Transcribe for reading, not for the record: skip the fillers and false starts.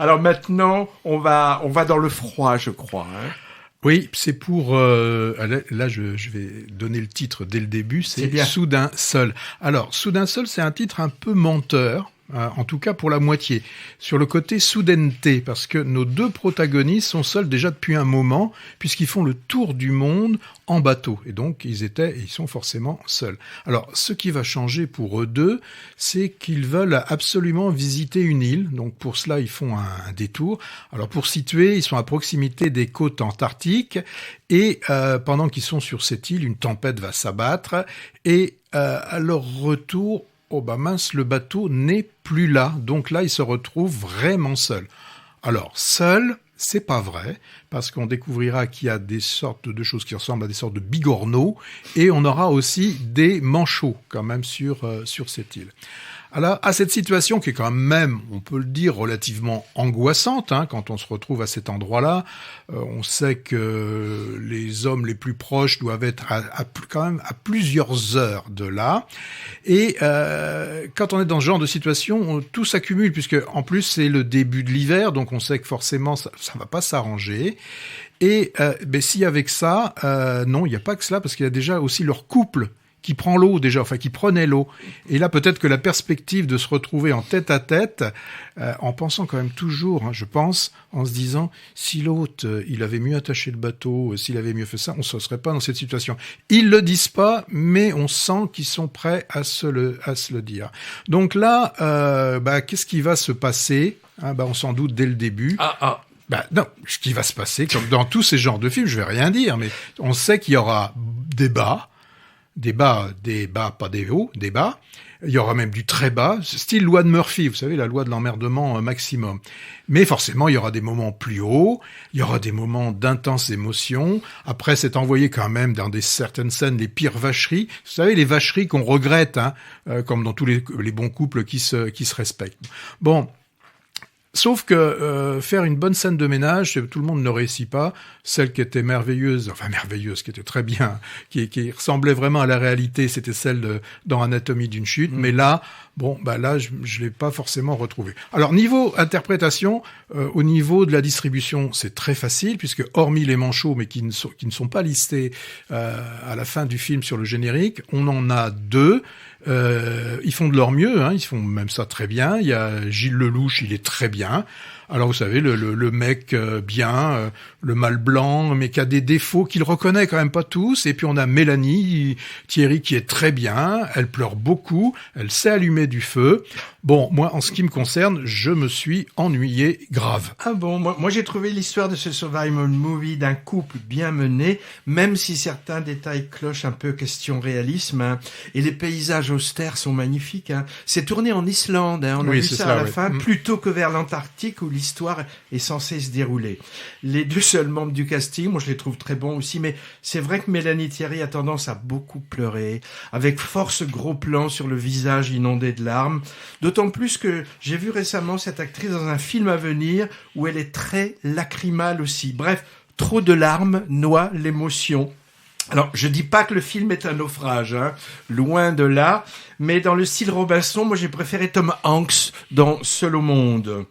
Alors maintenant, on va dans le froid, je crois. Hein. Oui, c'est pour... là, je vais donner le titre dès le début, c'est Soudain seul. Alors, Soudain seul, c'est un titre un peu menteur, en tout cas pour la moitié, sur le côté soudaineté, parce que nos deux protagonistes sont seuls déjà depuis un moment, puisqu'ils font le tour du monde en bateau, et donc ils sont forcément seuls. Alors, ce qui va changer pour eux deux, c'est qu'ils veulent absolument visiter une île, donc pour cela, ils font un détour. Alors, pour situer, ils sont à proximité des côtes antarctiques, et pendant qu'ils sont sur cette île, une tempête va s'abattre, et à leur retour, oh bah mince, le bateau n'est plus là. Donc là, ils se retrouvent vraiment seuls. Alors, seuls, c'est pas vrai, parce qu'on découvrira qu'il y a des sortes de choses qui ressemblent à des sortes de bigorneaux, et on aura aussi des manchots, quand même, sur cette île. Alors, à cette situation qui est quand même, on peut le dire, relativement angoissante, hein, quand on se retrouve à cet endroit-là, on sait que les hommes les plus proches doivent être quand même à plusieurs heures de là. Et quand on est dans ce genre de situation, tout s'accumule, puisque en plus c'est le début de l'hiver, donc on sait que forcément ça va pas s'arranger. Et si avec ça, non, il n'y a pas que cela, parce qu'il y a déjà aussi leur couple qui prend l'eau déjà, enfin qui prenait l'eau. Et là, peut-être que la perspective de se retrouver en tête à tête, en pensant quand même toujours, hein, je pense, en se disant, si l'autre, il avait mieux attaché le bateau, s'il avait mieux fait ça, on ne serait pas dans cette situation. Ils le disent pas, mais on sent qu'ils sont prêts à se le dire. Donc là, qu'est-ce qui va se passer, hein, on s'en doute dès le début. Non, ce qui va se passer, comme dans tous ces genres de films, je vais rien dire, mais on sait qu'il y aura des bas, pas des hauts, des bas. Il y aura même du très bas, style loi de Murphy, vous savez, la loi de l'emmerdement maximum. Mais forcément, il y aura des moments plus hauts, il y aura des moments d'intense émotion. Après, c'est envoyé quand même dans certaines scènes les pires vacheries. Vous savez, les vacheries qu'on regrette, hein, comme dans tous les bons couples qui se respectent. Bon. Sauf que faire une bonne scène de ménage, tout le monde ne réussit pas. Celle qui était merveilleuse, qui était très bien, qui ressemblait vraiment à la réalité, c'était celle dans Anatomie d'une chute. Mais là, je l'ai pas forcément retrouvée. Alors niveau interprétation, au niveau de la distribution, c'est très facile puisque hormis les manchots, mais qui ne sont pas listés à la fin du film sur le générique, on en a deux. Ils font de leur mieux, hein, ils font même ça très bien. Il y a Gilles Lelouch, il est très bien. Alors vous savez, le mec bien, le mâle blanc, mais qui a des défauts qu'il reconnaît quand même pas tous. Et puis on a Mélanie Thierry qui est très bien, elle pleure beaucoup, elle sait allumer du feu. Bon, moi en ce qui me concerne, je me suis ennuyé grave. Ah bon, moi j'ai trouvé l'histoire de ce survival movie d'un couple bien mené, même si certains détails clochent un peu question réalisme, hein, et les paysages austères sont magnifiques. Hein. C'est tourné en Islande, hein, on a vu ça à la fin, plutôt que vers l'Antarctique où l'histoire est censée se dérouler. Les deux seuls membres du casting, moi je les trouve très bons aussi, mais c'est vrai que Mélanie Thierry a tendance à beaucoup pleurer, avec force gros plans sur le visage inondé de larmes, d'autant plus que j'ai vu récemment cette actrice dans un film à venir où elle est très lacrymale aussi. Bref, trop de larmes noie l'émotion. Alors, je dis pas que le film est un naufrage, hein, loin de là, mais dans le style Robinson, moi j'ai préféré Tom Hanks dans Seul au monde.